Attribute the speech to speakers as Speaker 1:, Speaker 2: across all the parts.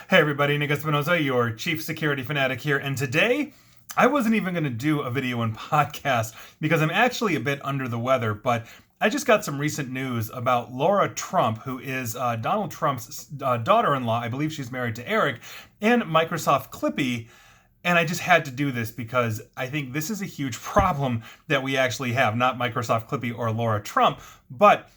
Speaker 1: Hey everybody, Nick Espinosa, your chief security fanatic here, and today I wasn't even going to do a video and podcast because I'm actually a bit under the weather, but I just got some recent news about Lara Trump, who is Donald Trump's daughter-in-law. I believe she's married to Eric, and Microsoft Clippy. And I just had to do this because I think this is a huge problem that we actually have, not Microsoft Clippy or Lara Trump, but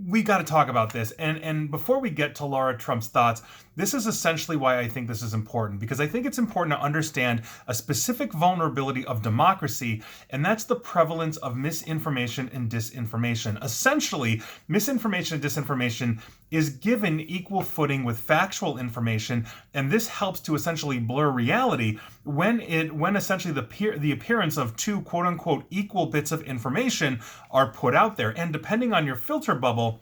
Speaker 1: we got to talk about this. And before we get to Lara Trump's thoughts, this is essentially why I think this is important, because I think it's important to understand a specific vulnerability of democracy, and that's the prevalence of misinformation and disinformation. Essentially, misinformation and disinformation is given equal footing with factual information, and this helps to essentially blur reality when essentially the appearance of two quote-unquote equal bits of information are put out there. And depending on your filter bubble,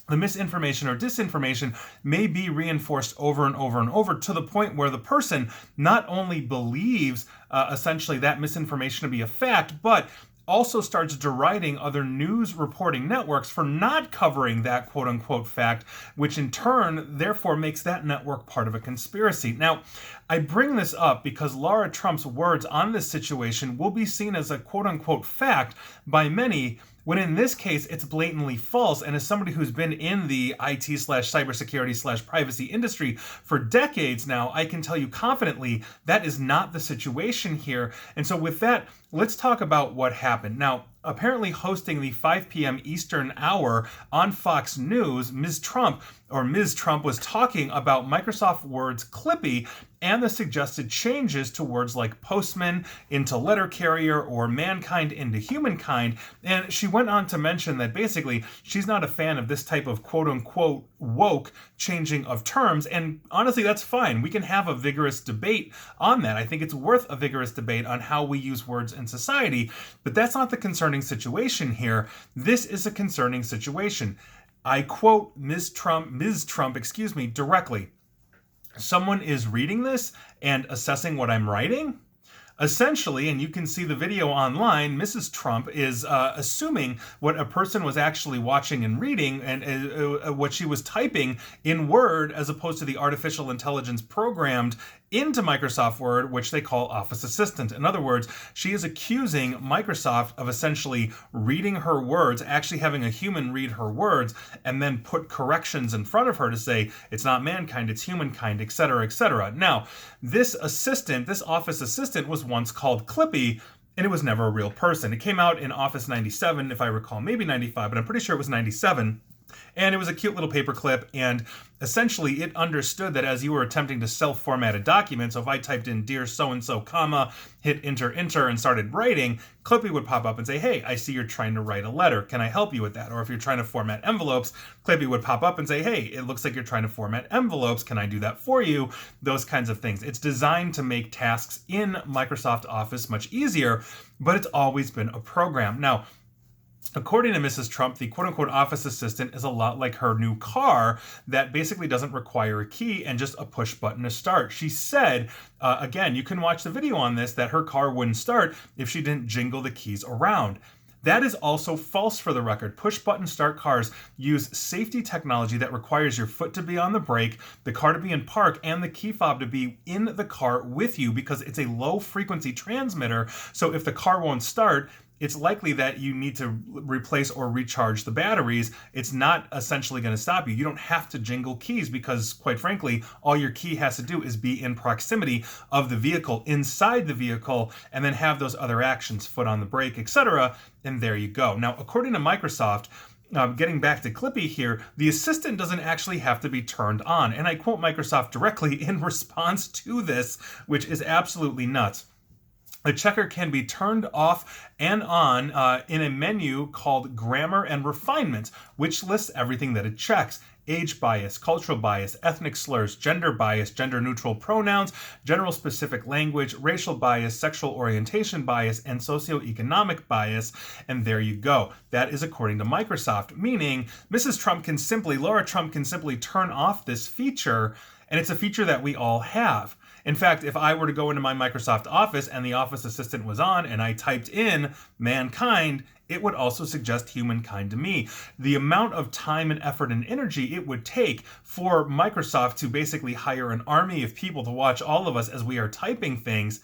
Speaker 1: the misinformation or disinformation may be reinforced over and over and over to the point where the person not only believes essentially that misinformation to be a fact, but also starts deriding other news reporting networks for not covering that quote-unquote fact, which in turn therefore makes that network part of a conspiracy. Now, I bring this up because Lara Trump's words on this situation will be seen as a quote-unquote fact by many, when in this case it's blatantly false. And as somebody who's been in the IT/cybersecurity/privacy industry for decades now, I can tell you confidently that is not the situation here. And so with that, let's talk about what happened. Now, apparently hosting the 5 p.m. Eastern hour on Fox News, Ms. Trump was talking about Microsoft Word's Clippy and the suggested changes to words like postman into letter carrier or mankind into humankind. And she went on to mention that basically she's not a fan of this type of quote-unquote woke changing of terms. And honestly, that's fine. We can have a vigorous debate on that. I think it's worth a vigorous debate on how we use words in society, but that's not the concerning situation here. This is a concerning situation. I quote Ms. Trump, directly. Someone is reading this and assessing what I'm writing. Essentially, and you can see the video online, Mrs. Trump is assuming what a person was actually watching and reading and what she was typing in Word as opposed to the artificial intelligence programmed into Microsoft Word, which they call Office Assistant. In other words, she is accusing Microsoft of essentially reading her words, actually having a human read her words, and then put corrections in front of her to say, it's not mankind, it's humankind, etc., etc. Now, this Office Assistant was once called Clippy, and it was never a real person. It came out in Office 97, if I recall, maybe 95, but I'm pretty sure it was 97. And it was a cute little paperclip, and essentially it understood that as you were attempting to self-format a document, so if I typed in dear so-and-so, comma, hit enter, and started writing, Clippy would pop up and say, hey, I see you're trying to write a letter. Can I help you with that? Or if you're trying to format envelopes, Clippy would pop up and say, hey, it looks like you're trying to format envelopes. Can I do that for you? Those kinds of things. It's designed to make tasks in Microsoft Office much easier, but it's always been a program. Now, according to Mrs. Trump, the quote-unquote Office Assistant is a lot like her new car that basically doesn't require a key and just a push button to start. She said, again, you can watch the video on this, that her car wouldn't start if she didn't jingle the keys around. That is also false for the record. Push-button start cars use safety technology that requires your foot to be on the brake, the car to be in park, and the key fob to be in the car with you because it's a low-frequency transmitter. So if the car won't start, it's likely that you need to replace or recharge the batteries. It's not essentially going to stop you. You don't have to jingle keys because, quite frankly, all your key has to do is be in proximity of the vehicle, inside the vehicle, and then have those other actions, foot on the brake, etc., and there you go. Now, according to Microsoft, getting back to Clippy here, the assistant doesn't actually have to be turned on. And I quote Microsoft directly in response to this, which is absolutely nuts. The checker can be turned off and on in a menu called Grammar and Refinement, which lists everything that it checks. Age bias, cultural bias, ethnic slurs, gender bias, gender-neutral pronouns, general specific language, racial bias, sexual orientation bias, and socioeconomic bias. And there you go. That is according to Microsoft, meaning Lara Trump can simply turn off this feature, and it's a feature that we all have. In fact, if I were to go into my Microsoft Office and the Office Assistant was on and I typed in mankind, it would also suggest humankind to me. The amount of time and effort and energy it would take for Microsoft to basically hire an army of people to watch all of us as we are typing things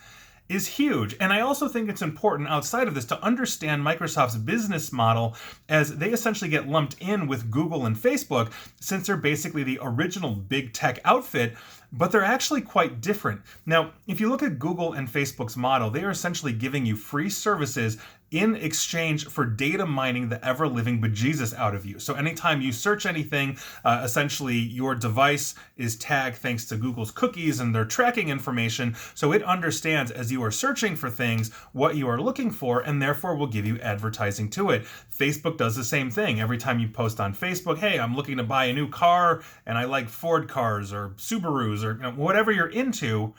Speaker 1: is huge. And I also think it's important outside of this to understand Microsoft's business model, as they essentially get lumped in with Google and Facebook since they're basically the original big tech outfit, but they're actually quite different. Now, if you look at Google and Facebook's model, they are essentially giving you free services in exchange for data mining the ever-living bejesus out of you. So anytime you search anything, essentially your device is tagged thanks to Google's cookies and their tracking information, so it understands as you are searching for things what you are looking for, and therefore will give you advertising to it. Facebook does the same thing. Every time you post on Facebook, hey, I'm looking to buy a new car and I like Ford cars or Subarus or whatever you're into,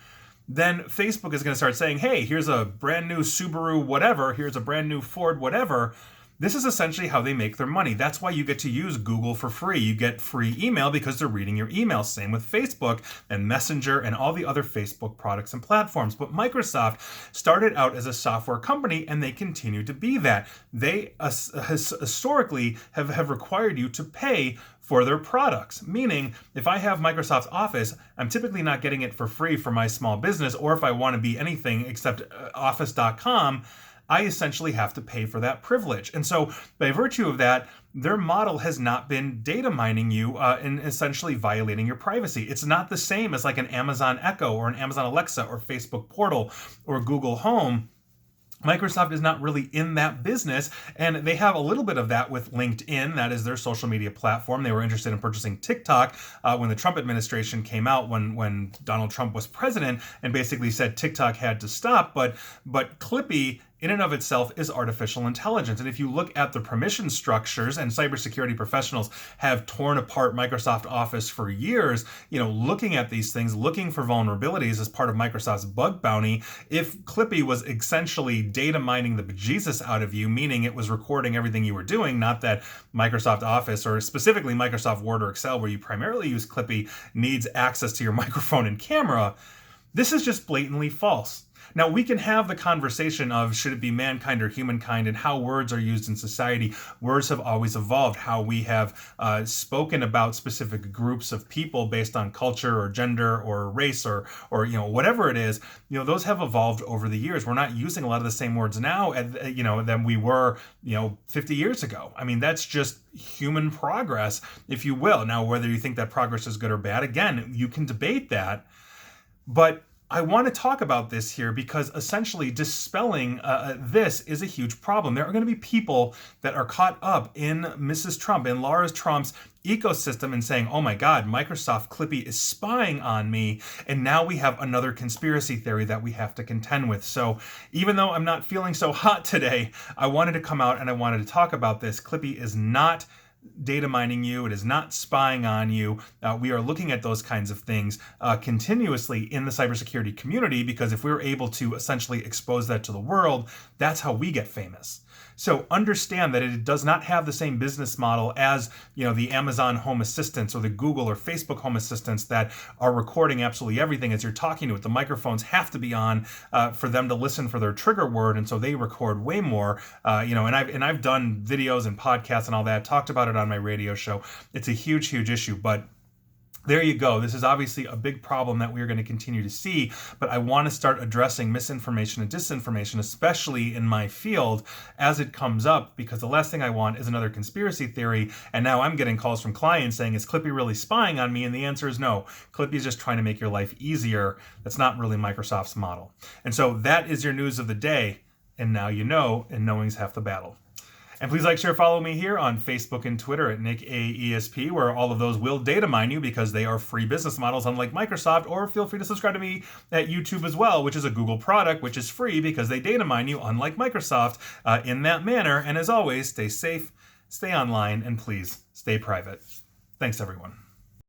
Speaker 1: then Facebook is going to start saying, hey, here's a brand new Subaru whatever, here's a brand new Ford whatever. This is essentially how they make their money. That's why you get to use Google for free. You get free email because they're reading your email. Same with Facebook and Messenger and all the other Facebook products and platforms. But Microsoft started out as a software company and they continue to be that. They historically have required you to pay for their products. Meaning, if I have Microsoft Office, I'm typically not getting it for free for my small business, or if I want to be anything except office.com, I essentially have to pay for that privilege. And so by virtue of that, their model has not been data mining you and essentially violating your privacy. It's not the same as like an Amazon Echo or an Amazon Alexa or Facebook Portal or Google Home. Microsoft is not really in that business, and they have a little bit of that with LinkedIn. That is their social media platform. They were interested in purchasing TikTok when the Trump administration came out, when Donald Trump was president, and basically said TikTok had to stop. But Clippy, in and of itself, is artificial intelligence. And if you look at the permission structures, and cybersecurity professionals have torn apart Microsoft Office for years, looking at these things, looking for vulnerabilities as part of Microsoft's bug bounty. If Clippy was essentially data mining the bejesus out of you, meaning it was recording everything you were doing, not that Microsoft Office, or specifically Microsoft Word or Excel, where you primarily use Clippy, needs access to your microphone and camera, this is just blatantly false. Now, we can have the conversation of should it be mankind or humankind and how words are used in society. Words have always evolved. How we have spoken about specific groups of people based on culture or gender or race or whatever it is, those have evolved over the years. We're not using a lot of the same words now, than we were, 50 years ago. I mean, that's just human progress, if you will. Now, whether you think that progress is good or bad, again, you can debate that. But I want to talk about this here because essentially dispelling this is a huge problem. There are going to be people that are caught up in Mrs. Trump, in Lara Trump's ecosystem, and saying, oh my God, Microsoft Clippy is spying on me. And now we have another conspiracy theory that we have to contend with. So even though I'm not feeling so hot today, I wanted to come out and I wanted to talk about this. Clippy is not data mining you. It is not spying on you. We are looking at those kinds of things continuously in the cybersecurity community, because if we're able to essentially expose that to the world, that's how we get famous. So understand that it does not have the same business model as, the Amazon Home Assistants or the Google or Facebook Home Assistants that are recording absolutely everything as you're talking to it. The microphones have to be on for them to listen for their trigger word, and so they record way more. And I've done videos and podcasts and all that, talked about it on my radio show. It's a huge, huge issue, but there you go. This is obviously a big problem that we are going to continue to see, but I want to start addressing misinformation and disinformation, especially in my field, as it comes up, because the last thing I want is another conspiracy theory. And now I'm getting calls from clients saying, is Clippy really spying on me? And the answer is no. Clippy is just trying to make your life easier. That's not really Microsoft's model. And so that is your news of the day. And now you know, and knowing's half the battle. And please like, share, follow me here on Facebook and Twitter at NickAESP, where all of those will data mine you because they are free business models, unlike Microsoft. Or feel free to subscribe to me at YouTube as well, which is a Google product, which is free because they data mine you, unlike Microsoft, in that manner. And as always, stay safe, stay online, and please stay private. Thanks, everyone.